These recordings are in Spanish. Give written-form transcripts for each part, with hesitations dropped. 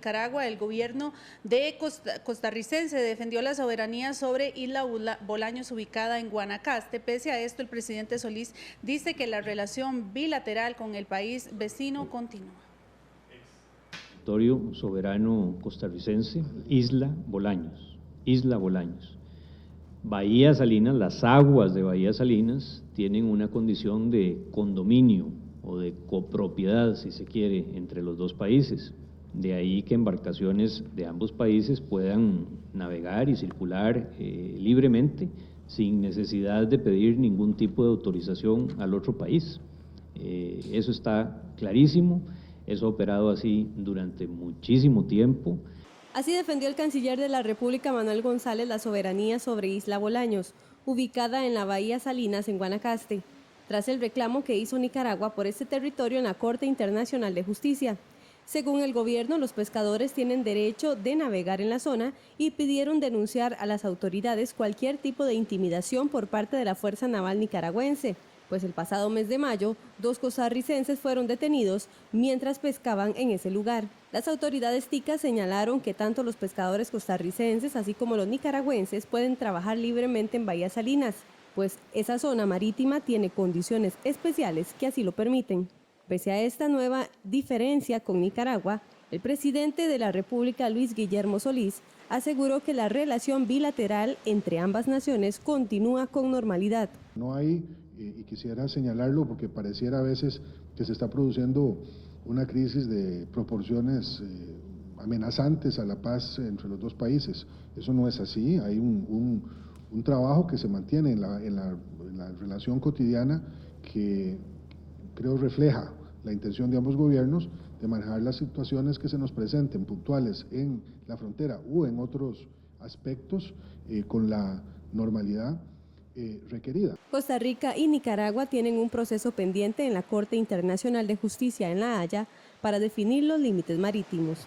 Nicaragua, el gobierno costarricense defendió la soberanía sobre Isla Bolaños, ubicada en Guanacaste. Pese a esto, el presidente Solís dice que la relación bilateral con el país vecino continúa. Territorio soberano costarricense, Isla Bolaños. Bahía Salinas, las aguas de Bahía Salinas tienen una condición de condominio o de copropiedad, si se quiere, entre los dos países. De ahí que embarcaciones de ambos países puedan navegar y circular libremente, sin necesidad de pedir ningún tipo de autorización al otro país. Eso está clarísimo, eso ha operado así durante muchísimo tiempo. Así defendió el canciller de la República, Manuel González, la soberanía sobre Isla Bolaños, ubicada en la Bahía Salinas, en Guanacaste, tras el reclamo que hizo Nicaragua por este territorio en la Corte Internacional de Justicia. Según el gobierno, los pescadores tienen derecho de navegar en la zona y pidieron denunciar a las autoridades cualquier tipo de intimidación por parte de la Fuerza Naval Nicaragüense, pues el pasado mes de mayo, 2 costarricenses fueron detenidos mientras pescaban en ese lugar. Las autoridades ticas señalaron que tanto los pescadores costarricenses así como los nicaragüenses pueden trabajar libremente en Bahía Salinas, pues esa zona marítima tiene condiciones especiales que así lo permiten. Pese a esta nueva diferencia con Nicaragua, el presidente de la República, Luis Guillermo Solís, aseguró que la relación bilateral entre ambas naciones continúa con normalidad. No hay, y quisiera señalarlo porque pareciera a veces que se está produciendo una crisis de proporciones amenazantes a la paz entre los dos países. Eso no es así, hay un trabajo que se mantiene en la relación cotidiana que creo refleja la intención de ambos gobiernos de manejar las situaciones que se nos presenten puntuales en la frontera o en otros aspectos con la normalidad requerida. Costa Rica y Nicaragua tienen un proceso pendiente en la Corte Internacional de Justicia en La Haya para definir los límites marítimos.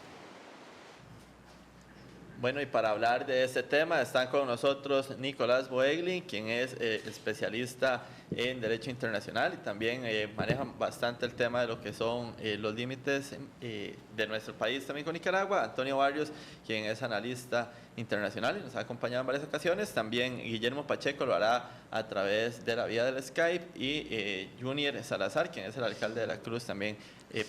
Bueno, y para hablar de este tema están con nosotros Nicolás Boegli, quien es especialista en Derecho Internacional y también maneja bastante el tema de lo que son los límites de nuestro país también con Nicaragua. Antonio Barrios, quien es analista internacional y nos ha acompañado en varias ocasiones. También Guillermo Pacheco lo hará a través de la vía del Skype y Junior Salazar, quien es el alcalde de la Cruz, también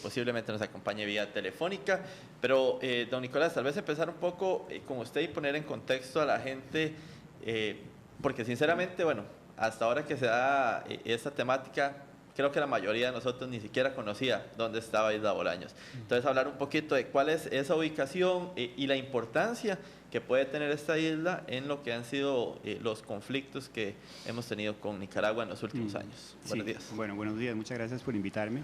posiblemente nos acompañe vía telefónica. Pero, don Nicolás, tal vez empezar un poco con usted y poner en contexto a la gente, porque sinceramente, bueno, hasta ahora que se da esta temática, creo que la mayoría de nosotros ni siquiera conocía dónde estaba Isla Bolaños. Entonces, hablar un poquito de cuál es esa ubicación y la importancia que puede tener esta isla en lo que han sido los conflictos que hemos tenido con Nicaragua en los últimos años. Buenos días. Bueno, buenos días, muchas gracias por invitarme.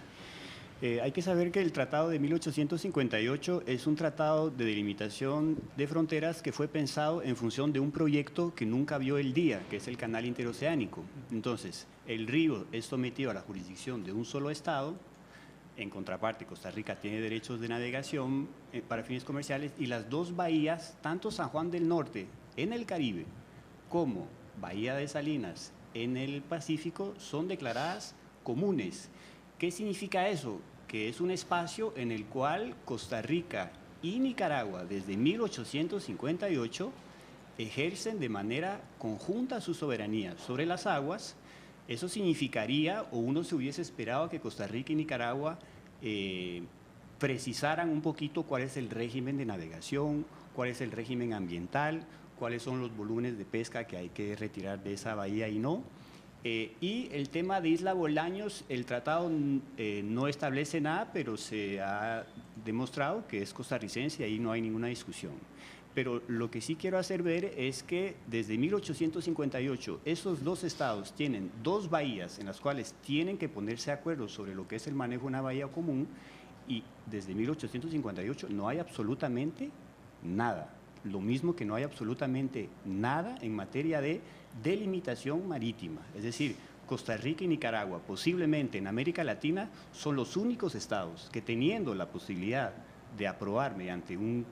Hay que saber que el Tratado de 1858 es un tratado de delimitación de fronteras que fue pensado en función de un proyecto que nunca vio el día, que es el Canal Interoceánico. Entonces, el río es sometido a la jurisdicción de un solo estado. En contraparte, Costa Rica tiene derechos de navegación para fines comerciales y las dos bahías, tanto San Juan del Norte en el Caribe como Bahía de Salinas en el Pacífico, son declaradas comunes. ¿Qué significa eso? Que es un espacio en el cual Costa Rica y Nicaragua desde 1858 ejercen de manera conjunta su soberanía sobre las aguas. Eso significaría, o uno se hubiese esperado que Costa Rica y Nicaragua precisaran un poquito cuál es el régimen de navegación, cuál es el régimen ambiental, cuáles son los volúmenes de pesca que hay que retirar de esa bahía y no. Y el tema de Isla Bolaños, el tratado no establece nada, pero se ha demostrado que es costarricense y ahí no hay ninguna discusión. Pero lo que sí quiero hacer ver es que desde 1858 esos dos estados tienen dos bahías en las cuales tienen que ponerse de acuerdo sobre lo que es el manejo de una bahía común y desde 1858 no hay absolutamente nada. Lo mismo que no hay absolutamente nada en materia de delimitación marítima. Es decir, Costa Rica y Nicaragua, posiblemente en América Latina, son los únicos estados que teniendo la posibilidad de aprobar mediante un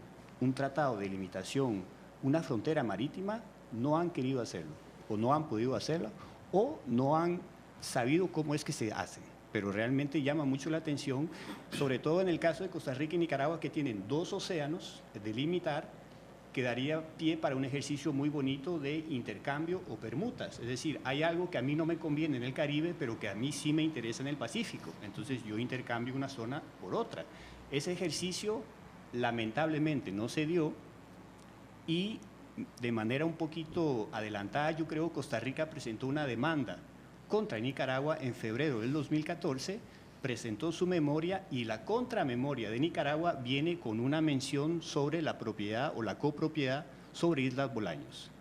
tratado de delimitación una frontera marítima, no han querido hacerlo, o no han podido hacerlo, o no han sabido cómo es que se hace. pero realmente llama mucho la atención, sobre todo en el caso de Costa Rica y Nicaragua, que tienen 2 océanos delimitar, que daría pie para un ejercicio muy bonito de intercambio o permutas. Es decir, hay algo que a mí no me conviene en el Caribe, pero que a mí sí me interesa en el Pacífico. Entonces yo intercambio una zona por otra. Ese ejercicio lamentablemente no se dio y de manera un poquito adelantada, yo creo, Costa Rica presentó una demanda contra Nicaragua en febrero del 2014, presentó su memoria y la contramemoria de Nicaragua viene con una mención sobre la propiedad o la copropiedad sobre Islas Bolaños.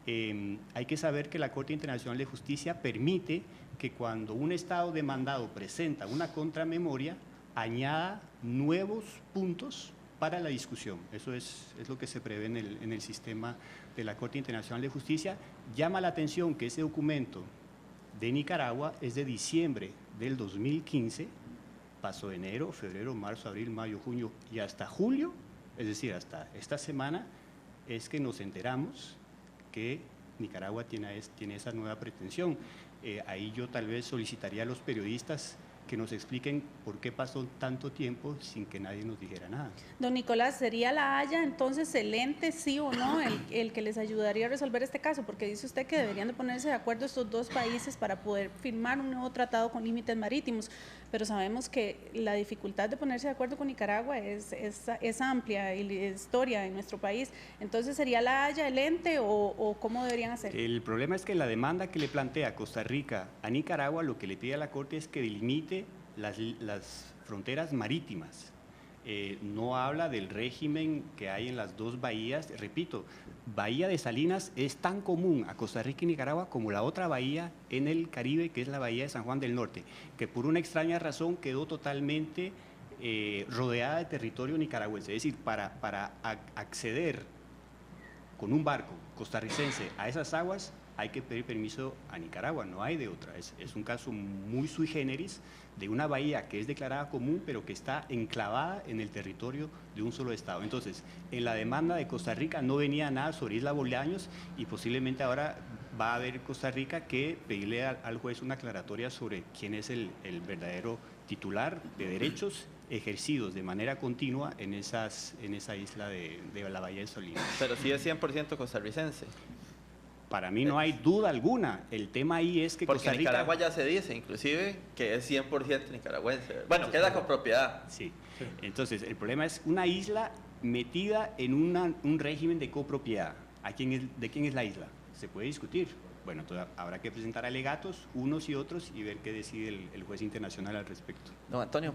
Hay que saber que la Corte Internacional de Justicia permite que cuando un Estado demandado presenta una contramemoria, añada nuevos puntos para la discusión. Eso es lo que se prevé en el sistema de la Corte Internacional de Justicia. Llama la atención que ese documento de Nicaragua es de diciembre del 2015, pasó enero, febrero, marzo, abril, mayo, junio y hasta julio, es decir, hasta esta semana, es que nos enteramos que Nicaragua tiene esa nueva pretensión. Ahí yo tal vez solicitaría a los periodistas que nos expliquen por qué pasó tanto tiempo sin que nadie nos dijera nada. Don Nicolás, ¿sería la Haya entonces el ente, sí o no, el que les ayudaría a resolver este caso? Porque dice usted que deberían de ponerse de acuerdo estos 2 países para poder firmar un nuevo tratado con límites marítimos, pero sabemos que la dificultad de ponerse de acuerdo con Nicaragua es amplia y la historia en nuestro país. Entonces, ¿sería la Haya el ente o cómo deberían hacer? El problema es que la demanda que le plantea Costa Rica a Nicaragua, lo que le pide a la Corte es que delimite las fronteras marítimas. No habla del régimen que hay en las 2 bahías. Repito, Bahía de Salinas es tan común a Costa Rica y Nicaragua como la otra bahía en el Caribe, que es la Bahía de San Juan del Norte, que por una extraña razón quedó totalmente rodeada de territorio nicaragüense. Es decir, para acceder con un barco costarricense a esas aguas hay que pedir permiso a Nicaragua, no hay de otra. Es un caso muy sui generis de una bahía que es declarada común, pero que está enclavada en el territorio de un solo Estado. Entonces, en la demanda de Costa Rica no venía nada sobre Isla Bolaños y posiblemente ahora va a haber Costa Rica que pedirle al juez una aclaratoria sobre quién es el verdadero titular de derechos ejercidos de manera continua en esa isla de la Bahía de Salinas. Pero sí es 100% costarricense. Para mí no hay duda alguna. El tema ahí es que Porque Costa Rica... Nicaragua ya se dice, inclusive, que es 100% nicaragüense. Bueno, queda con propiedad. Sí. Entonces, el problema es una isla metida en un régimen de copropiedad. ¿De quién es la isla? Se puede discutir. Bueno, entonces habrá que presentar alegatos, unos y otros, y ver qué decide el juez internacional al respecto. Don Antonio,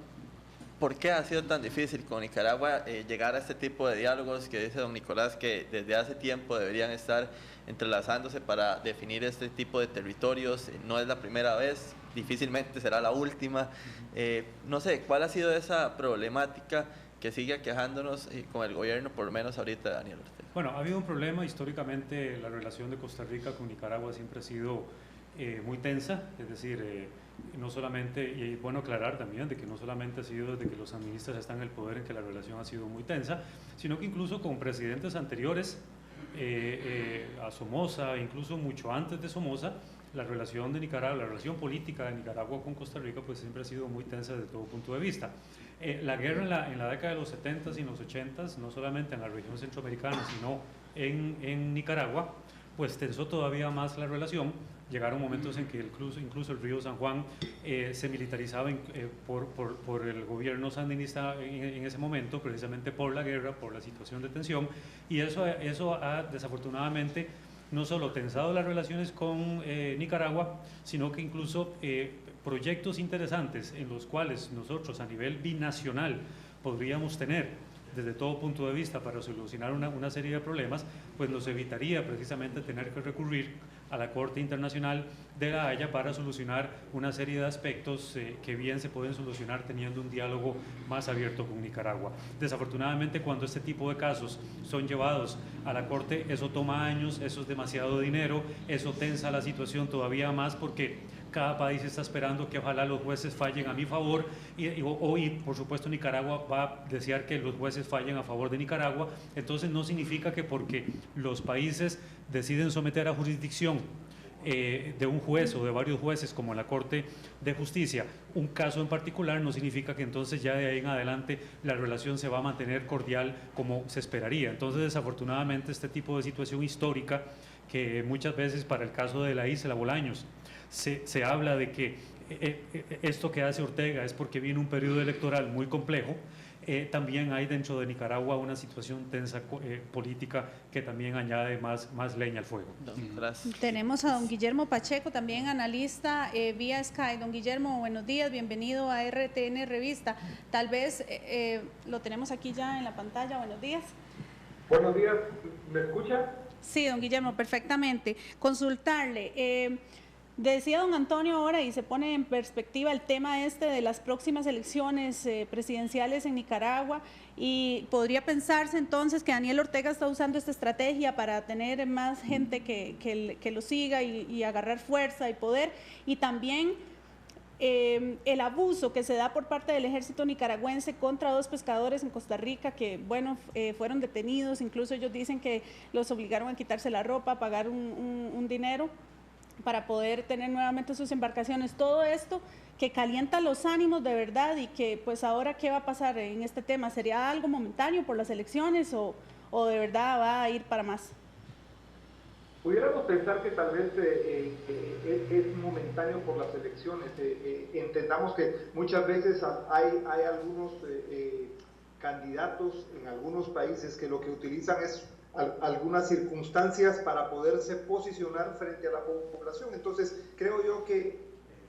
¿por qué ha sido tan difícil con Nicaragua llegar a este tipo de diálogos que dice don Nicolás que desde hace tiempo deberían estar entrelazándose para definir este tipo de territorios? No es la primera vez, difícilmente será la última. No sé, ¿cuál ha sido esa problemática que sigue aquejándonos con el gobierno, por lo menos ahorita, Daniel Ortega? Bueno, ha habido un problema. Históricamente la relación de Costa Rica con Nicaragua siempre ha sido muy tensa, es decir, no solamente, y es bueno aclarar también de que no solamente ha sido desde que los sandinistas están en el poder en que la relación ha sido muy tensa, sino que incluso con presidentes anteriores a Somoza, incluso mucho antes de Somoza, la relación de Nicaragua, la relación política de Nicaragua con Costa Rica pues siempre ha sido muy tensa desde todo punto de vista. La guerra en la década de los 70s y en los 80s, no solamente en la región centroamericana, sino en Nicaragua, pues tensó todavía más la relación. Llegaron momentos en que incluso el río San Juan se militarizaba por el gobierno sandinista en ese momento, precisamente por la guerra, por la situación de tensión, y eso ha desafortunadamente no solo tensado las relaciones con Nicaragua, sino que incluso proyectos interesantes en los cuales nosotros a nivel binacional podríamos tener desde todo punto de vista para solucionar una serie de problemas, pues nos evitaría precisamente tener que recurrir a la Corte Internacional de la Haya para solucionar una serie de aspectos que bien se pueden solucionar teniendo un diálogo más abierto con Nicaragua. Desafortunadamente, cuando este tipo de casos son llevados a la Corte, eso toma años, eso es demasiado dinero, eso tensa la situación todavía más porque cada país está esperando que ojalá los jueces fallen a mi favor y por supuesto Nicaragua va a desear que los jueces fallen a favor de Nicaragua. Entonces no significa que porque los países deciden someter a jurisdicción de un juez o de varios jueces como en la Corte de Justicia un caso en particular no significa que entonces ya de ahí en adelante la relación se va a mantener cordial como se esperaría. Entonces, desafortunadamente, este tipo de situación histórica que muchas veces para el caso de la isla Bolaños se habla de que esto que hace Ortega es porque viene un periodo electoral muy complejo. También hay dentro de Nicaragua una situación tensa política que también añade más leña al fuego. Gracias. Tenemos a don Guillermo Pacheco, también analista vía Sky. Don Guillermo, buenos días, bienvenido a RTN Revista. Tal vez lo tenemos aquí ya en la pantalla. Buenos días. Buenos días, ¿me escucha? Sí, don Guillermo, perfectamente. Consultarle. Decía don Antonio ahora, y se pone en perspectiva el tema de las próximas elecciones presidenciales en Nicaragua, y podría pensarse entonces que Daniel Ortega está usando esta estrategia para tener más gente que lo siga y agarrar fuerza y poder, y también el abuso que se da por parte del ejército nicaragüense contra 2 pescadores en Costa Rica que, bueno, fueron detenidos. Incluso ellos dicen que los obligaron a quitarse la ropa, a pagar un dinero para poder tener nuevamente sus embarcaciones. Todo esto que calienta los ánimos de verdad, y que pues ahora ¿qué va a pasar en este tema? ¿Sería algo momentáneo por las elecciones o de verdad va a ir para más? Pudiéramos pensar que tal vez es momentáneo por las elecciones. Entendamos que muchas veces hay algunos candidatos en algunos países que lo que utilizan es algunas circunstancias para poderse posicionar frente a la población. Entonces, creo yo que,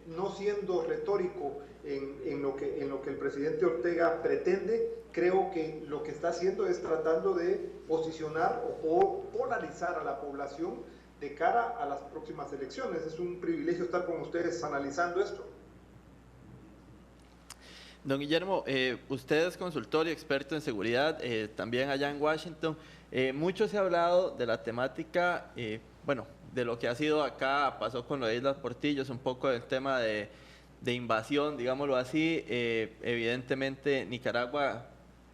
no siendo retórico en lo que el presidente Ortega pretende, creo que lo que está haciendo es tratando de posicionar o polarizar a la población de cara a las próximas elecciones. Es un privilegio estar con ustedes analizando esto. Don Guillermo, usted es consultor y experto en seguridad, también allá en Washington. Mucho se ha hablado de la temática, bueno, de lo que ha sido acá, pasó con lo de Islas Portillos, un poco del tema de invasión, digámoslo así. Evidentemente Nicaragua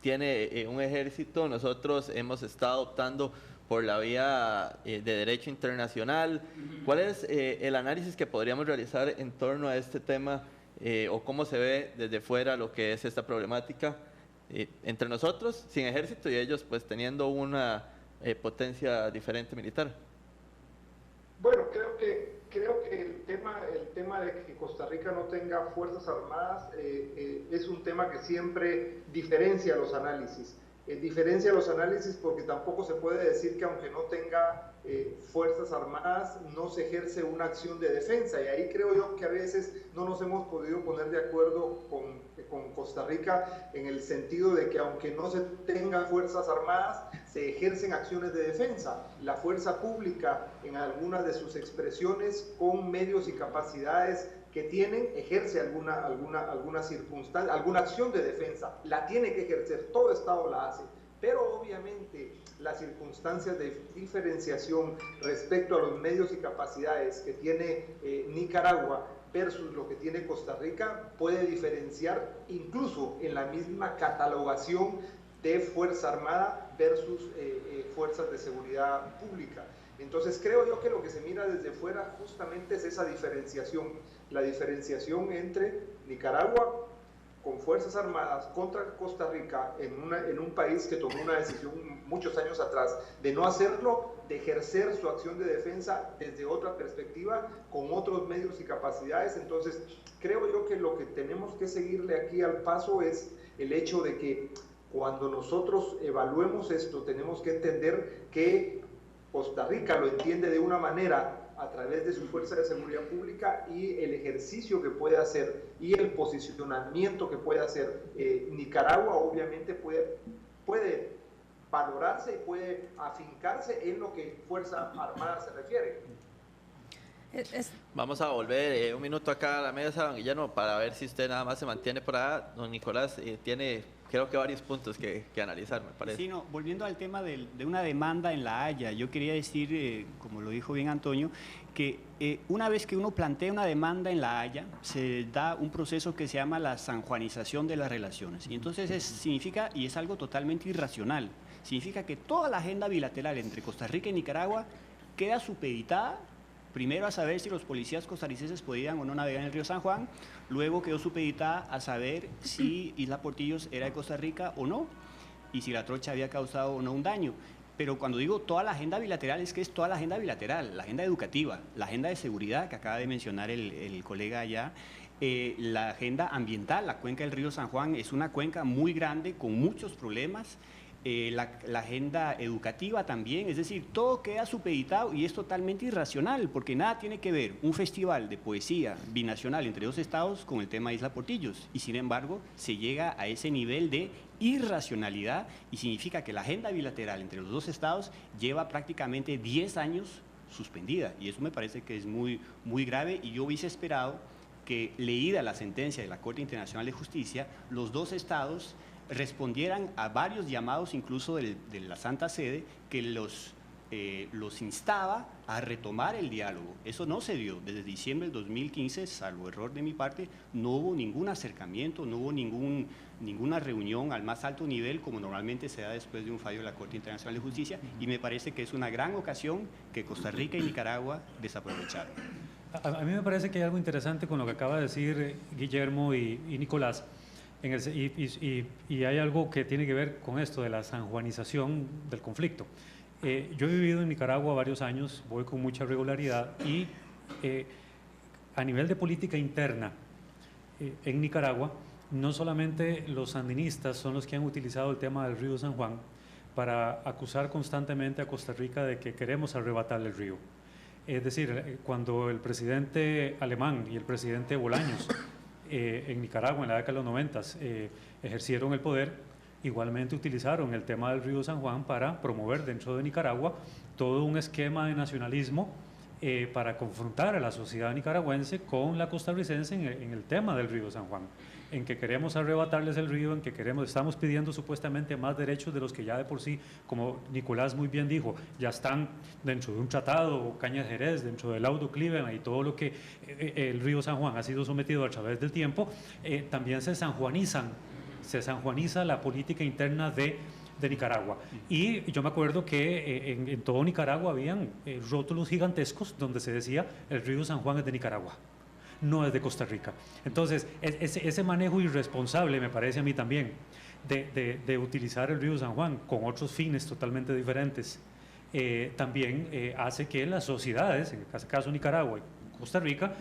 tiene un ejército, nosotros hemos estado optando por la vía de derecho internacional. ¿Cuál es el análisis que podríamos realizar en torno a este tema o cómo se ve desde fuera lo que es esta problemática entre nosotros sin ejército y ellos pues teniendo una potencia diferente militar? Bueno, creo que el tema de que Costa Rica no tenga fuerzas armadas es un tema que siempre diferencia los análisis. Diferencia los análisis porque tampoco se puede decir que aunque no tenga fuerzas armadas no se ejerce una acción de defensa, y ahí creo yo que a veces no nos hemos podido poner de acuerdo con Costa Rica en el sentido de que aunque no se tenga fuerzas armadas se ejercen acciones de defensa. La fuerza pública en algunas de sus expresiones con medios y capacidades que tienen, ejerce alguna circunstancia, alguna acción de defensa, la tiene que ejercer, todo Estado la hace, pero obviamente las circunstancias de diferenciación respecto a los medios y capacidades que tiene Nicaragua versus lo que tiene Costa Rica puede diferenciar incluso en la misma catalogación de Fuerza Armada versus fuerzas de seguridad pública. Entonces creo yo que lo que se mira desde fuera justamente es esa diferenciación, la diferenciación entre Nicaragua con fuerzas armadas contra Costa Rica en un país que tomó una decisión muchos años atrás de no hacerlo, de ejercer su acción de defensa desde otra perspectiva, con otros medios y capacidades. Entonces creo yo que lo que tenemos que seguirle aquí al paso es el hecho de que cuando nosotros evaluemos esto tenemos que entender que Costa Rica lo entiende de una manera a través de su fuerza de seguridad pública y el ejercicio que puede hacer y el posicionamiento que puede hacer. Nicaragua obviamente puede valorarse y puede afincarse en lo que Fuerza Armada se refiere. Vamos a volver un minuto acá a la mesa, don Guillermo, para ver si usted nada más se mantiene por allá. Don Nicolás tiene, creo que varios puntos que analizar, me parece. Sí, no, volviendo al tema de una demanda en La Haya, yo quería decir, como lo dijo bien Antonio, que una vez que uno plantea una demanda en La Haya, se da un proceso que se llama la sanjuanización de las relaciones. Y entonces significa, y es algo totalmente irracional, significa que toda la agenda bilateral entre Costa Rica y Nicaragua queda supeditada primero a saber si los policías costarricenses podían o no navegar en el río San Juan, luego quedó supeditada a saber si Isla Portillos era de Costa Rica o no, y si la trocha había causado o no un daño. Pero cuando digo toda la agenda bilateral, es que es toda la agenda bilateral, la agenda educativa, la agenda de seguridad que acaba de mencionar el colega allá, la agenda ambiental. La cuenca del río San Juan es una cuenca muy grande con muchos problemas, la agenda educativa también, es decir, todo queda supeditado y es totalmente irracional, porque nada tiene que ver un festival de poesía binacional entre dos estados con el tema de Isla Portillos, y sin embargo se llega a ese nivel de irracionalidad y significa que la agenda bilateral entre los dos estados lleva prácticamente 10 años suspendida, y eso me parece que es muy, muy grave, y yo hubiese esperado que, leída la sentencia de la Corte Internacional de Justicia, los dos estados respondieran a varios llamados, incluso de la Santa Sede, que los instaba a retomar el diálogo. Eso no se dio. Desde diciembre del 2015, salvo error de mi parte, no hubo ningún acercamiento, no hubo ninguna reunión al más alto nivel, como normalmente se da después de un fallo de la Corte Internacional de Justicia, y me parece que es una gran ocasión que Costa Rica y Nicaragua desaprovecharon. A mí me parece que hay algo interesante con lo que acaba de decir Guillermo y Nicolás. Y hay algo que tiene que ver con esto de la sanjuanización del conflicto. Yo he vivido en Nicaragua varios años, voy con mucha regularidad, y a nivel de política interna en Nicaragua, no solamente los sandinistas son los que han utilizado el tema del río San Juan para acusar constantemente a Costa Rica de que queremos arrebatarle el río. Es decir, cuando el presidente Alemán y el presidente Bolaños en Nicaragua en la década de los 90 ejercieron el poder, igualmente utilizaron el tema del río San Juan para promover dentro de Nicaragua todo un esquema de nacionalismo para confrontar a la sociedad nicaragüense con la costarricense en el tema del río San Juan, en que queremos arrebatarles el río, en que estamos pidiendo supuestamente más derechos de los que ya de por sí, como Nicolás muy bien dijo, ya están dentro de un tratado, Caña de Jerez, dentro del laudo Cleveland y todo lo que el río San Juan ha sido sometido a través del tiempo. También se sanjuaniza la política interna de Nicaragua. Y yo me acuerdo que en todo Nicaragua habían rótulos gigantescos donde se decía el río San Juan es de Nicaragua, no es de Costa Rica. Entonces, ese manejo irresponsable, me parece a mí también, de utilizar el río San Juan con otros fines totalmente diferentes, también hace que las sociedades, en este caso Nicaragua y Costa Rica,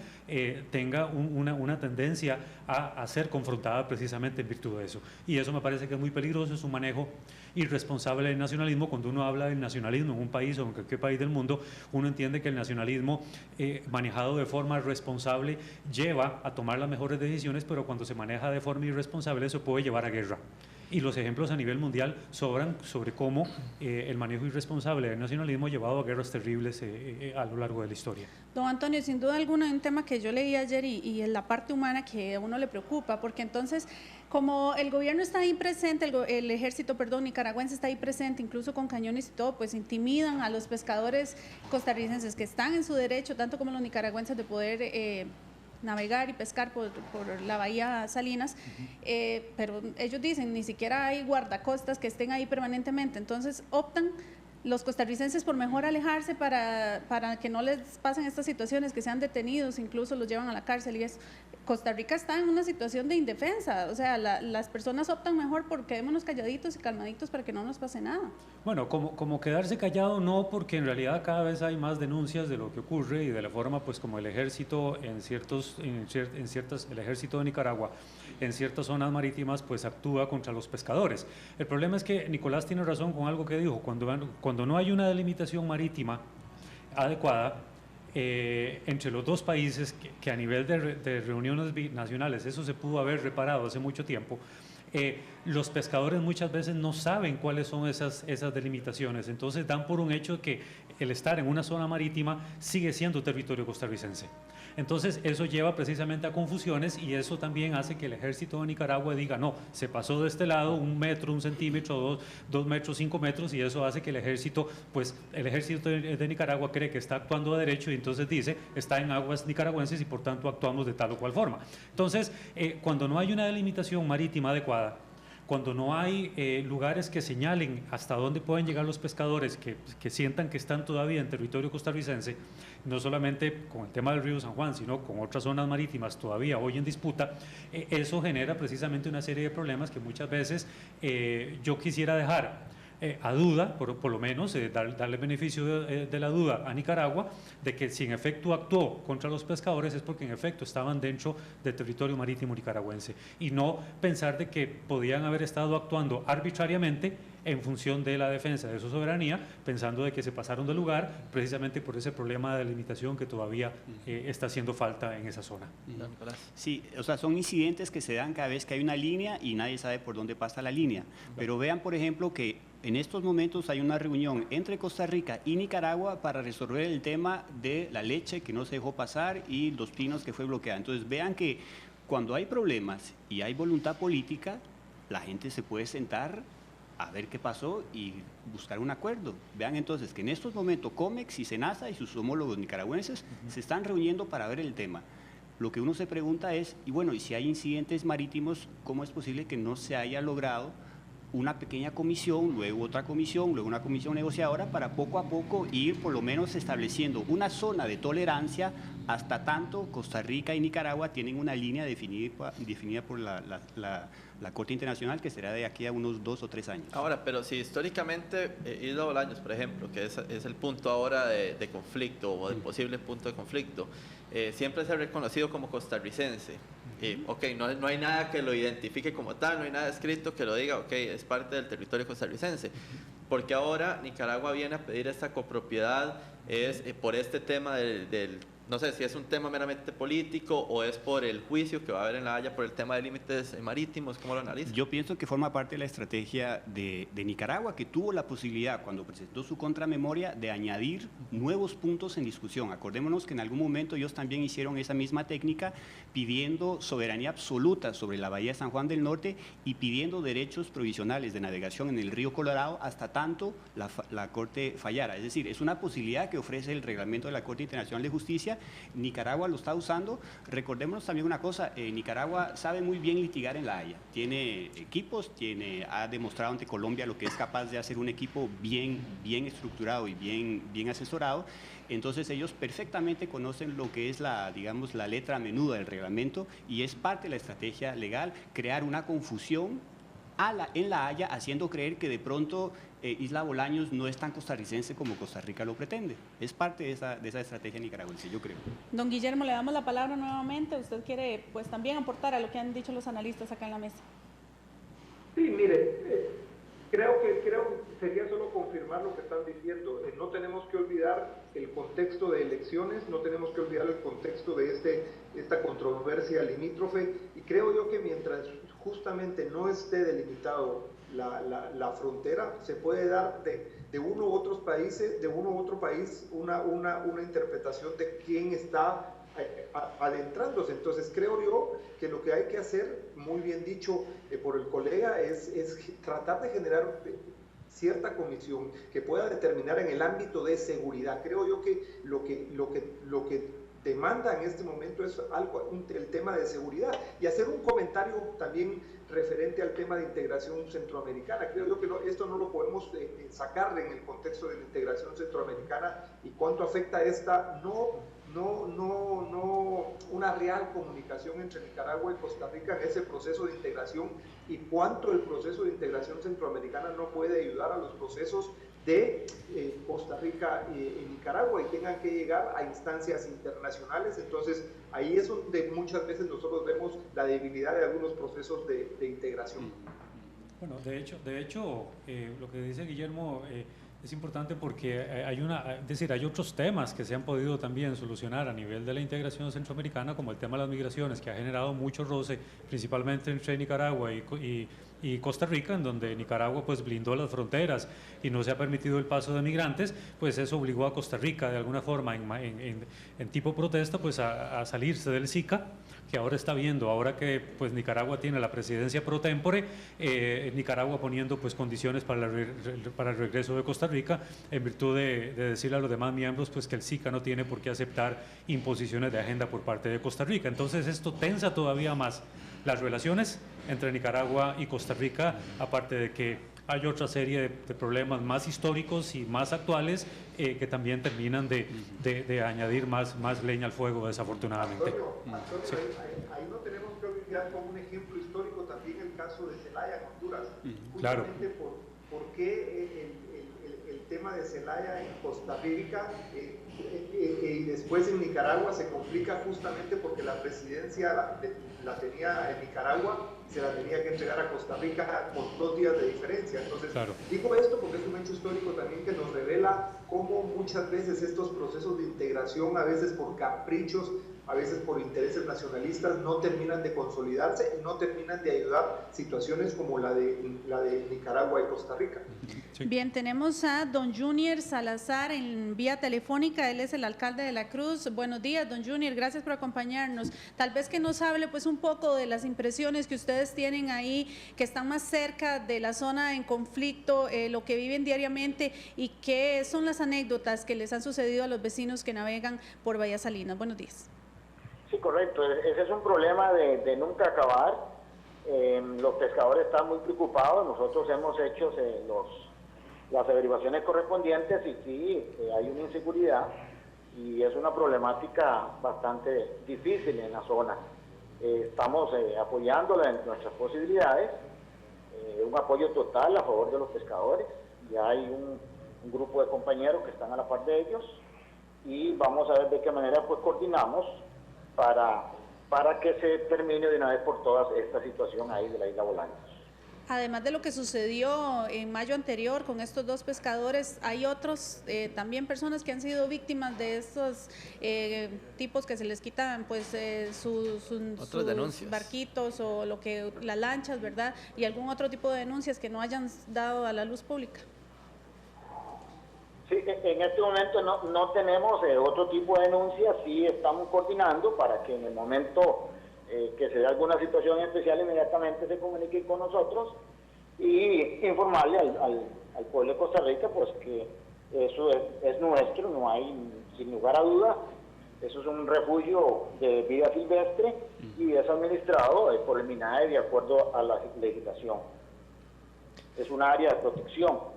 tenga una tendencia a ser confrontada precisamente en virtud de eso. Y eso me parece que es muy peligroso, es un manejo irresponsable del nacionalismo. Cuando uno habla del nacionalismo en un país o en cualquier país del mundo, uno entiende que el nacionalismo manejado de forma responsable lleva a tomar las mejores decisiones, pero cuando se maneja de forma irresponsable eso puede llevar a guerra. Y los ejemplos a nivel mundial sobran sobre cómo el manejo irresponsable del nacionalismo ha llevado a guerras terribles a lo largo de la historia. Don Antonio, sin duda alguna, un tema que yo leí ayer y en la parte humana que a uno le preocupa, porque entonces, como el gobierno está ahí presente, el ejército, nicaragüense está ahí presente, incluso con cañones y todo, pues intimidan a los pescadores costarricenses que están en su derecho, tanto como los nicaragüenses, de poder navegar y pescar por la bahía Salinas, pero ellos dicen, ni siquiera hay guardacostas que estén ahí permanentemente, entonces optan los costarricenses por mejor alejarse para que no les pasen estas situaciones, que sean detenidos, incluso los llevan a la cárcel, y es Costa Rica está en una situación de indefensa, o sea, las personas optan mejor por quedémonos calladitos y calmaditos para que no nos pase nada. Bueno, como quedarse callado no, porque en realidad cada vez hay más denuncias de lo que ocurre y de la forma pues como el ejército el ejército de Nicaragua en ciertas zonas marítimas pues actúa contra los pescadores. El problema es que Nicolás tiene razón con algo que dijo, cuando no hay una delimitación marítima adecuada entre los dos países, que a nivel de reuniones nacionales eso se pudo haber reparado hace mucho tiempo, los pescadores muchas veces no saben cuáles son esas delimitaciones, entonces dan por un hecho que el estar en una zona marítima sigue siendo territorio costarricense. Entonces eso lleva precisamente a confusiones y eso también hace que el ejército de Nicaragua diga no, se pasó de este lado 1 metro, 1 centímetro, 2 metros, 5 metros, y eso hace que el ejército de Nicaragua cree que está actuando a derecho y entonces dice está en aguas nicaragüenses y por tanto actuamos de tal o cual forma. Entonces cuando no hay una delimitación marítima adecuada, cuando no hay lugares que señalen hasta dónde pueden llegar los pescadores que sientan que están todavía en territorio costarricense, no solamente con el tema del río San Juan, sino con otras zonas marítimas todavía hoy en disputa, eso genera precisamente una serie de problemas que muchas veces yo quisiera dejar a duda, por lo menos darle beneficio de la duda a Nicaragua, de que si en efecto actuó contra los pescadores es porque en efecto estaban dentro del territorio marítimo nicaragüense, y no pensar de que podían haber estado actuando arbitrariamente en función de la defensa de su soberanía, pensando de que se pasaron de lugar precisamente por ese problema de limitación que todavía está haciendo falta en esa zona. Sí, o sea, son incidentes que se dan cada vez que hay una línea y nadie sabe por dónde pasa la línea. Pero vean, por ejemplo, que en estos momentos hay una reunión entre Costa Rica y Nicaragua para resolver el tema de la leche que no se dejó pasar y los pinos que fue bloqueada. Entonces vean que cuando hay problemas y hay voluntad política, la gente se puede sentar a ver qué pasó y buscar un acuerdo. Vean entonces que en estos momentos COMEX y SENASA y sus homólogos nicaragüenses se están reuniendo para ver el tema. Lo que uno se pregunta es, y bueno, y si hay incidentes marítimos, ¿cómo es posible que no se haya logrado una pequeña comisión, luego otra comisión, luego una comisión negociadora para poco a poco ir por lo menos estableciendo una zona de tolerancia hasta tanto Costa Rica y Nicaragua tienen una línea definida por la Corte Internacional que será de aquí a unos 2 o 3 años? Ahora, pero si históricamente Isla Bolaños, por ejemplo, que es el punto ahora de conflicto o de posible punto de conflicto, siempre se ha reconocido como costarricense. Ok, no hay nada que lo identifique como tal, no hay nada escrito que lo diga, ok, es parte del territorio costarricense. Porque ahora Nicaragua viene a pedir esta copropiedad, es por este tema del no sé si es un tema meramente político o es por el juicio que va a haber en La Haya por el tema de límites marítimos. ¿Cómo lo analiza? Yo pienso que forma parte de la estrategia de Nicaragua, que tuvo la posibilidad, cuando presentó su contramemoria, de añadir nuevos puntos en discusión. Acordémonos que en algún momento ellos también hicieron esa misma técnica, pidiendo soberanía absoluta sobre la Bahía de San Juan del Norte y pidiendo derechos provisionales de navegación en el río Colorado hasta tanto la Corte fallara. Es decir, es una posibilidad que ofrece el reglamento de la Corte Internacional de Justicia. Nicaragua lo está usando. Recordémonos también una cosa, Nicaragua sabe muy bien litigar en La Haya, tiene equipos, ha demostrado ante Colombia lo que es capaz de hacer un equipo bien estructurado y bien asesorado. Entonces ellos perfectamente conocen lo que es digamos, la letra menuda del reglamento, y es parte de la estrategia legal crear una confusión en La Haya, haciendo creer que de pronto Isla Bolaños no es tan costarricense como Costa Rica lo pretende. Es parte de esa estrategia nicaragüense, yo creo. Don Guillermo, le damos la palabra nuevamente. Usted quiere pues también aportar a lo que han dicho los analistas acá en la mesa. Sí, mire, creo que sería solo confirmar lo que están diciendo. No tenemos que olvidar el contexto de elecciones, no tenemos que olvidar el contexto de esta controversia limítrofe, y creo yo que mientras justamente no esté delimitado la frontera, se puede dar de uno u otro país una interpretación de quién está adentrándose. Entonces creo yo que lo que hay que hacer, muy bien dicho por el colega, es tratar de generar cierta comisión que pueda determinar en el ámbito de seguridad. Creo yo que lo que demanda en este momento es el tema de seguridad, y hacer un comentario también referente al tema de integración centroamericana. Creo yo que esto no lo podemos sacar en el contexto de la integración centroamericana y cuánto afecta esta una real comunicación entre Nicaragua y Costa Rica en ese proceso de integración, y cuánto el proceso de integración centroamericana no puede ayudar a los procesos de Costa Rica y Nicaragua, y tengan que llegar a instancias internacionales. Entonces ahí es donde muchas veces nosotros vemos la debilidad de algunos procesos de integración. Bueno, de hecho lo que dice Guillermo es importante porque hay otros temas que se han podido también solucionar a nivel de la integración centroamericana, como el tema de las migraciones, que ha generado mucho roce, principalmente entre Nicaragua y Costa Rica, en donde Nicaragua pues blindó las fronteras y no se ha permitido el paso de migrantes. Pues eso obligó a Costa Rica de alguna forma en tipo protesta pues a salirse del SICA, que ahora está viendo, ahora que pues Nicaragua tiene la presidencia pro tempore, Nicaragua poniendo pues condiciones para el regreso de Costa Rica, en virtud de decirle a los demás miembros pues que el SICA no tiene por qué aceptar imposiciones de agenda por parte de Costa Rica. Entonces esto tensa todavía más las relaciones entre Nicaragua y Costa Rica, aparte de que hay otra serie de problemas más históricos y más actuales que también terminan de añadir más leña al fuego, desafortunadamente. Antonio, Sí. ahí no tenemos que olvidar como un ejemplo histórico también el caso de Zelaya en Honduras. Claro. Justamente por qué el tema de Zelaya en Costa Rica y después en Nicaragua se complica justamente porque la presidencia la tenía en Nicaragua, se la tenía que entregar a Costa Rica con 2 días de diferencia. Entonces, Claro. digo esto porque es un hecho histórico también que nos revela cómo muchas veces estos procesos de integración, a veces por caprichos, a veces por intereses nacionalistas, no terminan de consolidarse y no terminan de ayudar situaciones como la de Nicaragua y Costa Rica. Sí. Bien, tenemos a don Junior Salazar en vía telefónica, él es el alcalde de La Cruz. Buenos días, don Junior, gracias por acompañarnos. Tal vez que nos hable pues un poco de las impresiones que ustedes tienen ahí, que están más cerca de la zona en conflicto, lo que viven diariamente y qué son las anécdotas que les han sucedido a los vecinos que navegan por Bahía Salinas. Buenos días. Sí, correcto. Ese es un problema de nunca acabar. Los pescadores están muy preocupados. Nosotros hemos hecho las averiguaciones correspondientes y sí, hay una inseguridad y es una problemática bastante difícil en la zona. Estamos apoyándola en nuestras posibilidades, un apoyo total a favor de los pescadores. Ya hay un grupo de compañeros que están a la par de ellos y vamos a ver de qué manera pues coordinamos para que se termine de una vez por todas esta situación ahí de la isla Bolaños. Además de lo que sucedió en mayo anterior con estos 2 pescadores, hay otros también personas que han sido víctimas de estos tipos que se les quitan pues sus denuncias, barquitos o las lanchas, ¿verdad? Y algún otro tipo de denuncias que no hayan dado a la luz pública. Sí, en este momento no tenemos otro tipo de denuncias, sí estamos coordinando para que en el momento que se dé alguna situación especial inmediatamente se comunique con nosotros y informarle al pueblo de Costa Rica pues que eso es nuestro, no hay sin lugar a dudas, eso es un refugio de vida silvestre y es administrado por el MINAE de acuerdo a la legislación. Es un área de protección.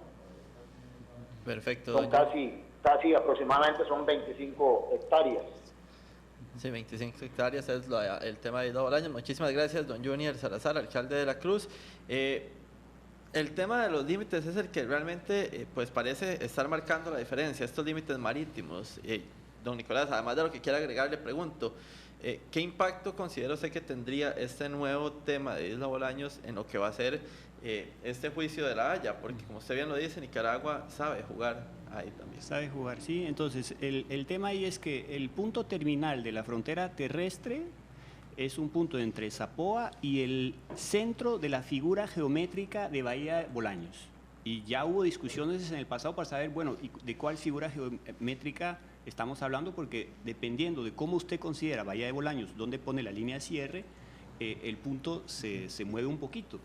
Perfecto. Son casi aproximadamente son 25 hectáreas. Sí, 25 hectáreas es el tema de Isla Bolaños. Muchísimas gracias, don Junior Salazar, alcalde de La Cruz. El tema de los límites es el que realmente pues parece estar marcando la diferencia, estos límites marítimos. Don Nicolás, además de lo que quiera agregar, le pregunto, ¿qué impacto considera usted que tendría este nuevo tema de Isla Bolaños en lo que va a ser este juicio de La Haya? Porque como usted bien lo dice, Nicaragua sabe jugar ahí también. Sabe jugar, sí. Entonces, el tema ahí es que el punto terminal de la frontera terrestre es un punto entre Zapoa y el centro de la figura geométrica de Bahía Bolaños. Y ya hubo discusiones en el pasado para saber, bueno, de cuál figura geométrica estamos hablando, porque dependiendo de cómo usted considera Bahía de Bolaños, dónde pone la línea de cierre, el punto se mueve un poquito.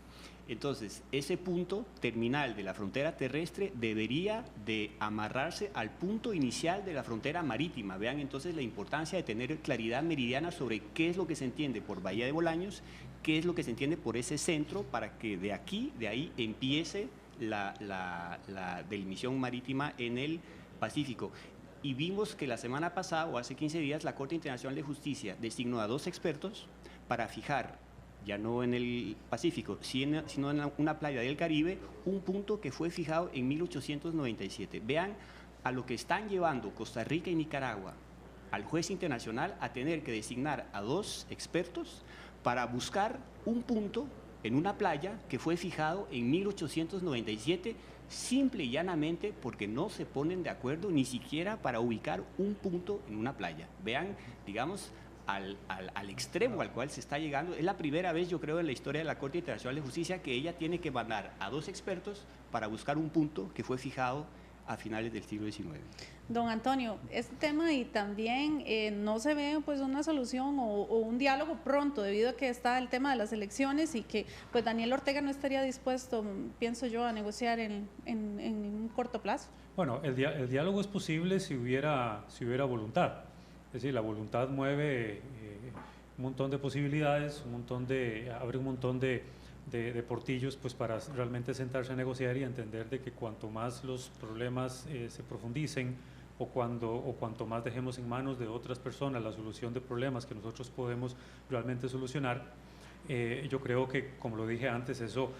Entonces, ese punto terminal de la frontera terrestre debería de amarrarse al punto inicial de la frontera marítima. Vean entonces la importancia de tener claridad meridiana sobre qué es lo que se entiende por Bahía de Bolaños, qué es lo que se entiende por ese centro, para que de ahí empiece la delimitación marítima en el Pacífico. Y vimos que la semana pasada, o hace 15 días, la Corte Internacional de Justicia designó a 2 expertos para fijar, ya no en el Pacífico, sino en una playa del Caribe, un punto que fue fijado en 1897. Vean a lo que están llevando Costa Rica y Nicaragua al juez internacional a tener que designar a 2 expertos para buscar un punto en una playa que fue fijado en 1897, simple y llanamente porque no se ponen de acuerdo ni siquiera para ubicar un punto en una playa. Vean, digamos, al extremo al cual se está llegando. Es la primera vez, yo creo, en la historia de la Corte Internacional de Justicia que ella tiene que mandar a 2 expertos para buscar un punto que fue fijado a finales del siglo XIX. Don Antonio, este tema y también no se ve pues una solución o un diálogo pronto debido a que está el tema de las elecciones y que pues Daniel Ortega no estaría dispuesto, pienso yo, a negociar en un corto plazo. Bueno, el diálogo es posible si hubiera voluntad. Es decir, la voluntad mueve un montón de posibilidades, abre un montón de portillos pues para realmente sentarse a negociar y entender de que cuanto más los problemas se profundicen o cuanto más dejemos en manos de otras personas la solución de problemas que nosotros podemos realmente solucionar, yo creo que, como lo dije antes, eso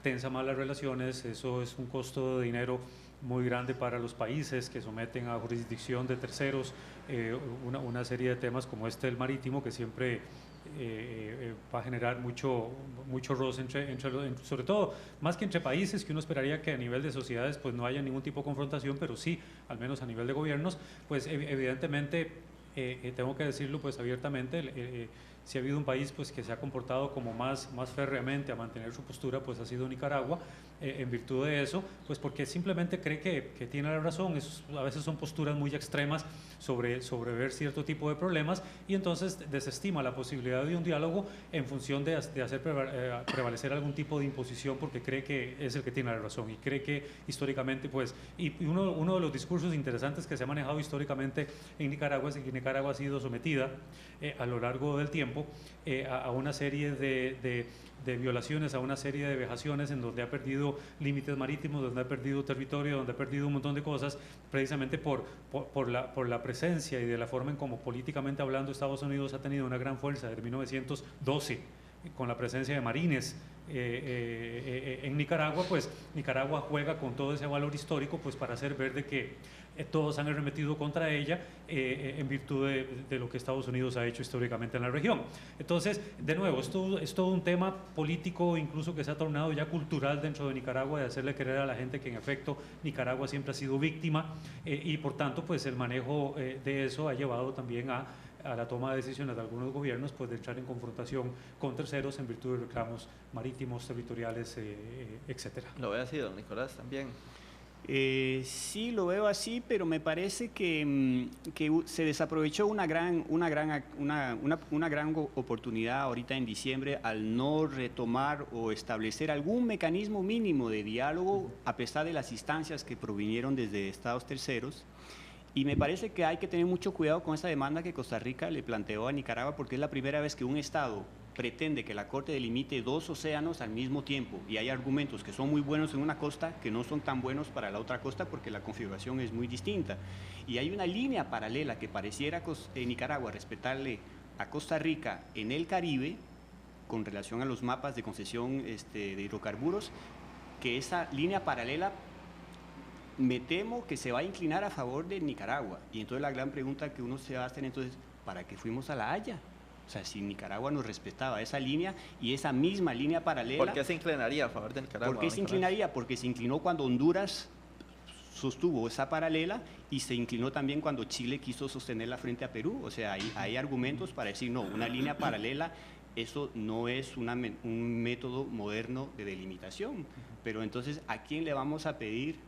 tensa más las relaciones, eso es un costo de dinero muy grande para los países que someten a jurisdicción de terceros una serie de temas como el marítimo, que siempre va a generar mucho roce sobre todo, más que entre países, que uno esperaría que a nivel de sociedades pues no haya ningún tipo de confrontación, pero sí, al menos a nivel de gobiernos, pues evidentemente, tengo que decirlo pues abiertamente, si ha habido un país pues que se ha comportado como más férreamente a mantener su postura, pues ha sido Nicaragua, en virtud de eso, pues porque simplemente cree que tiene la razón. A veces son posturas muy extremas sobre ver cierto tipo de problemas, y entonces desestima la posibilidad de un diálogo en función de hacer prevalecer algún tipo de imposición, porque cree que es el que tiene la razón y cree que históricamente pues, y uno de los discursos interesantes que se ha manejado históricamente en Nicaragua es que Nicaragua ha sido sometida a lo largo del tiempo a una serie de violaciones, a una serie de vejaciones en donde ha perdido límites marítimos, donde ha perdido territorio, donde ha perdido un montón de cosas, precisamente por la presencia y de la forma en cómo políticamente hablando Estados Unidos ha tenido una gran fuerza desde 1912, con la presencia de marines en Nicaragua. Pues Nicaragua juega con todo ese valor histórico pues para hacer ver de que todos han arremetido contra ella en virtud de lo que Estados Unidos ha hecho históricamente en la región. Entonces, de nuevo, es todo un tema político, incluso que se ha tornado ya cultural dentro de Nicaragua, de hacerle creer a la gente que en efecto Nicaragua siempre ha sido víctima, y por tanto pues el manejo de eso ha llevado también a la toma de decisiones de algunos gobiernos pues de entrar en confrontación con terceros en virtud de reclamos marítimos, territoriales, etcétera. ¿Lo ve así, don Nicolás, también? Sí, lo veo así, pero me parece que se desaprovechó una gran oportunidad ahorita en diciembre al no retomar o establecer algún mecanismo mínimo de diálogo a pesar de las instancias que provinieron desde estados terceros. Y me parece que hay que tener mucho cuidado con esa demanda que Costa Rica le planteó a Nicaragua, porque es la primera vez que un estado pretende que la Corte delimite dos océanos al mismo tiempo, y hay argumentos que son muy buenos en una costa que no son tan buenos para la otra costa porque la configuración es muy distinta. Y hay una línea paralela que pareciera Nicaragua respetarle a Costa Rica en el Caribe con relación a los mapas de concesión de hidrocarburos, que esa línea paralela me temo que se va a inclinar a favor de Nicaragua. Y entonces la gran pregunta que uno se va a hacer entonces, ¿para qué fuimos a La Haya? O sea, si Nicaragua nos respetaba esa línea y esa misma línea paralela... ¿Por qué se inclinaría a favor de Nicaragua? ¿Por qué se inclinaría? Porque se inclinó cuando Honduras sostuvo esa paralela, y se inclinó también cuando Chile quiso sostenerla frente a Perú. O sea, hay argumentos para decir, no, una línea paralela, eso no es un método moderno de delimitación. Pero entonces, ¿a quién le vamos a pedir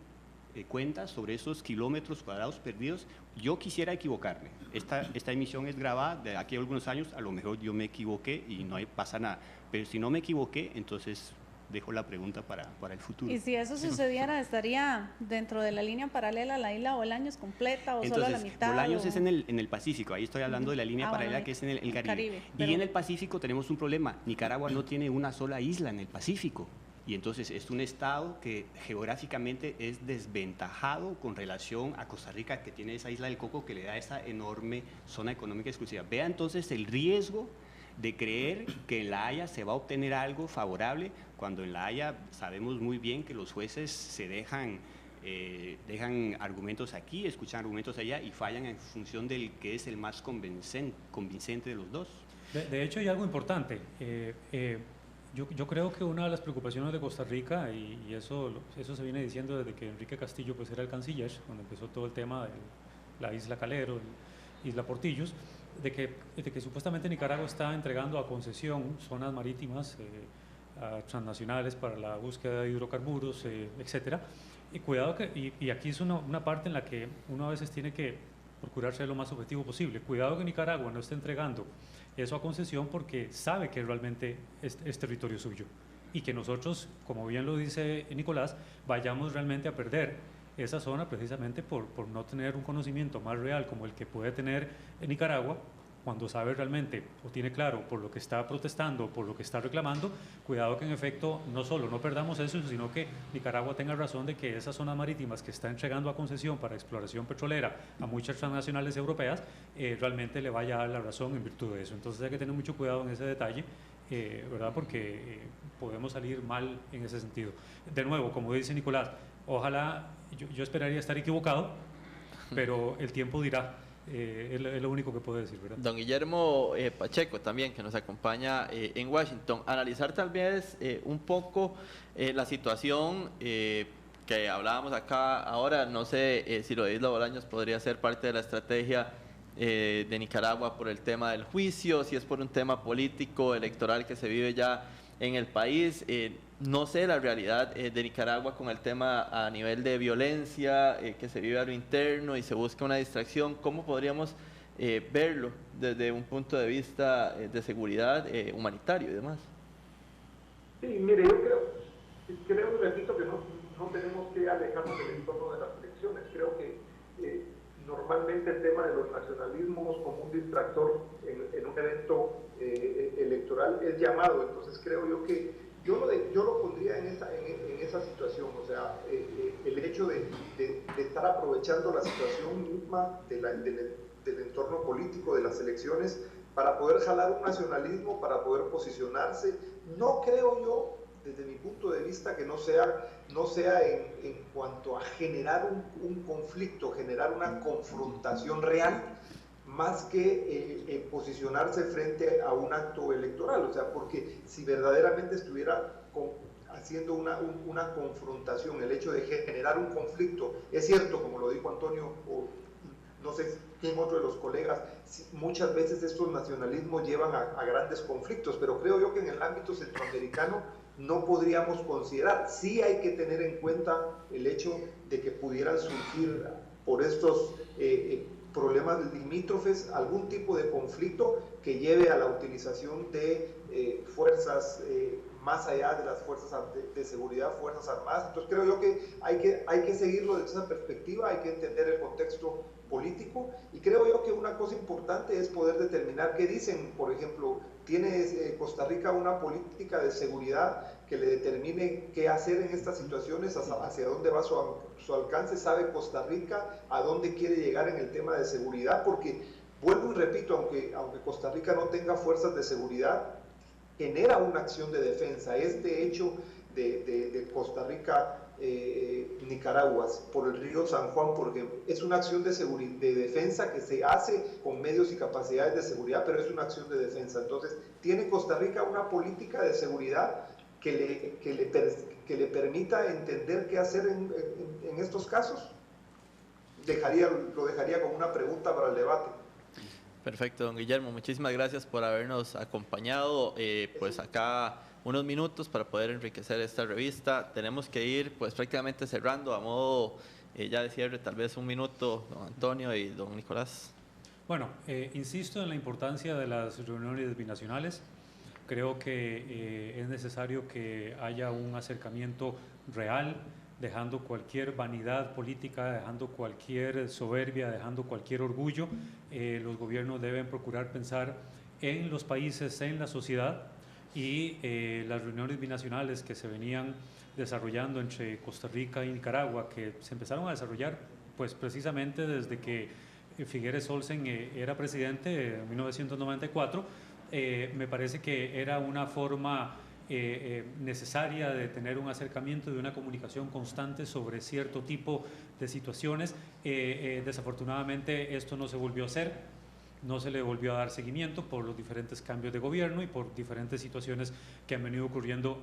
cuentas sobre esos kilómetros cuadrados perdidos? Yo quisiera equivocarme. Esta emisión es grabada de aquí a algunos años, a lo mejor yo me equivoqué y no pasa nada. Pero si no me equivoqué, entonces dejo la pregunta para el futuro. Y si eso sucediera, ¿estaría dentro de la línea paralela a la isla Bolaños completa o entonces, solo a la mitad? Bolaños es en el Pacífico, ahí estoy hablando de la línea paralela que es en el Caribe. Y en el Pacífico tenemos un problema. Nicaragua no tiene una sola isla en el Pacífico. Y entonces es un estado que geográficamente es desventajado con relación a Costa Rica, que tiene esa isla del Coco que le da esa enorme zona económica exclusiva. Vea entonces el riesgo de creer que en La Haya se va a obtener algo favorable, cuando en La Haya sabemos muy bien que los jueces se dejan argumentos aquí, escuchan argumentos allá y fallan en función del que es el más convincente de los dos. De hecho, hay algo importante. Yo creo que una de las preocupaciones de Costa Rica, y eso se viene diciendo desde que Enrique Castillo pues era el canciller, cuando empezó todo el tema de la isla Calero, isla Portillos, de que supuestamente Nicaragua está entregando a concesión zonas marítimas transnacionales para la búsqueda de hidrocarburos, etcétera. Y cuidado y aquí es una parte en la que uno a veces tiene que procurar ser lo más objetivo posible. Cuidado que Nicaragua no esté entregando eso a concesión porque sabe que realmente es territorio suyo, y que nosotros, como bien lo dice Nicolás, vayamos realmente a perder esa zona precisamente por no tener un conocimiento más real como el que puede tener Nicaragua cuando sabe realmente o tiene claro por lo que está protestando, por lo que está reclamando, cuidado que en efecto no solo no perdamos eso, sino que Nicaragua tenga razón de que esas zonas marítimas que está entregando a concesión para exploración petrolera a muchas transnacionales europeas, realmente le vaya a dar la razón en virtud de eso. Entonces hay que tener mucho cuidado en ese detalle, ¿verdad? Porque podemos salir mal en ese sentido. De nuevo, como dice Nicolás, ojalá, yo esperaría estar equivocado, pero el tiempo dirá. Es lo único que puedo decir, ¿verdad? Don Guillermo Pacheco también, que nos acompaña en Washington, analizar tal vez un poco la situación que hablábamos acá ahora. No sé si lo de Isla Bolaños podría ser parte de la estrategia de Nicaragua por el tema del juicio, si es por un tema político, electoral que se vive ya en el país. No sé la realidad de Nicaragua con el tema a nivel de violencia que se vive a lo interno y se busca una distracción. ¿Cómo podríamos verlo desde un punto de vista de seguridad humanitario y demás? Sí, mire, yo creo, repito, que no tenemos que alejarnos del entorno de las elecciones. Creo que normalmente el tema de los nacionalismos como un distractor en un evento electoral es llamado. Entonces creo yo que yo lo pondría en esa situación. O sea, el hecho de estar aprovechando la situación misma del entorno político de las elecciones para poder jalar un nacionalismo, para poder posicionarse. No creo yo, desde mi punto de vista, que no sea en cuanto a generar un conflicto, generar una confrontación real, más que posicionarse frente a un acto electoral. O sea, porque si verdaderamente estuviera haciendo una confrontación, el hecho de generar un conflicto, es cierto, como lo dijo Antonio, o no sé quién otro de los colegas, muchas veces estos nacionalismos llevan a grandes conflictos, pero creo yo que en el ámbito centroamericano no podríamos considerar. Sí hay que tener en cuenta el hecho de que pudieran surgir por estos problemas limítrofes algún tipo de conflicto que lleve a la utilización de fuerzas más allá de las fuerzas de seguridad, fuerzas armadas. Entonces creo yo que hay que seguirlo desde esa perspectiva, hay que entender el contexto político, y creo yo que una cosa importante es poder determinar qué dicen. Por ejemplo, ¿tiene Costa Rica una política de seguridad que le determine qué hacer en estas situaciones, hacia dónde va su alcance? ¿Sabe Costa Rica a dónde quiere llegar en el tema de seguridad? Porque, vuelvo y repito, aunque Costa Rica no tenga fuerzas de seguridad, genera una acción de defensa. Este hecho de Costa Rica, Nicaragua, por el río San Juan, por ejemplo, es una acción de defensa que se hace con medios y capacidades de seguridad, pero es una acción de defensa. Entonces, ¿tiene Costa Rica una política de seguridad que le permita entender qué hacer en estos casos? Lo dejaría como una pregunta para el debate. Perfecto, don Guillermo, muchísimas gracias por habernos acompañado pues acá unos minutos para poder enriquecer esta revista. Tenemos que ir pues prácticamente cerrando, a modo ya de cierre, tal vez un minuto, don Antonio y don Nicolás. Bueno, insisto en la importancia de las reuniones binacionales. Creo que es necesario que haya un acercamiento real, dejando cualquier vanidad política, dejando cualquier soberbia, dejando cualquier orgullo. Los gobiernos deben procurar pensar en los países, en la sociedad, y las reuniones binacionales que se venían desarrollando entre Costa Rica y Nicaragua, que se empezaron a desarrollar pues precisamente desde que Figueres Olsen era presidente en 1994, me parece que era una forma necesaria de tener un acercamiento y una comunicación constante sobre cierto tipo de situaciones. Desafortunadamente esto no se volvió a hacer, no se le volvió a dar seguimiento por los diferentes cambios de gobierno y por diferentes situaciones que han venido ocurriendo.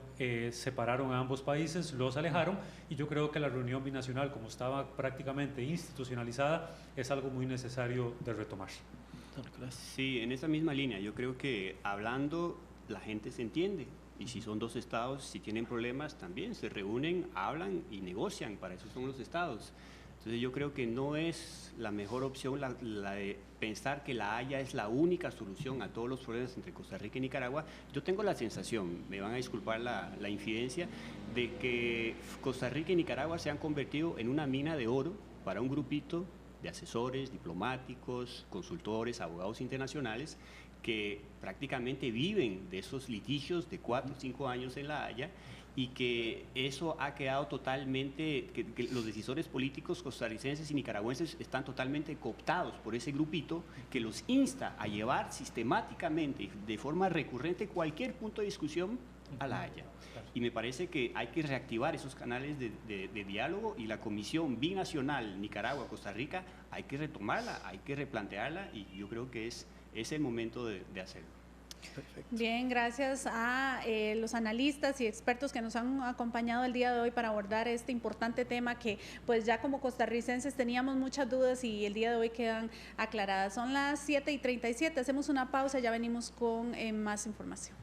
Separaron a ambos países, los alejaron, y yo creo que la reunión binacional, como estaba prácticamente institucionalizada, es algo muy necesario de retomar. Sí, en esa misma línea, yo creo que hablando la gente se entiende. Y si son dos estados, si tienen problemas, también se reúnen, hablan y negocian. Para eso son los estados. Entonces yo creo que no es la mejor opción la de pensar que La Haya es la única solución a todos los problemas entre Costa Rica y Nicaragua. Yo tengo la sensación, me van a disculpar la infidencia, de que Costa Rica y Nicaragua se han convertido en una mina de oro para un grupito de asesores, diplomáticos, consultores, abogados internacionales, que prácticamente viven de esos litigios de 4 o 5 años en La Haya, y que eso ha quedado totalmente, que los decisores políticos costarricenses y nicaragüenses están totalmente cooptados por ese grupito que los insta a llevar sistemáticamente, de forma recurrente, cualquier punto de discusión a La Haya. Y me parece que hay que reactivar esos canales de diálogo, y la Comisión Binacional Nicaragua-Costa Rica hay que retomarla, hay que replantearla, y yo creo que es el momento de hacerlo. Perfecto. Bien, gracias a los analistas y expertos que nos han acompañado el día de hoy para abordar este importante tema que pues ya como costarricenses teníamos muchas dudas y el día de hoy quedan aclaradas. Son las 7:37, hacemos una pausa, ya venimos con más información.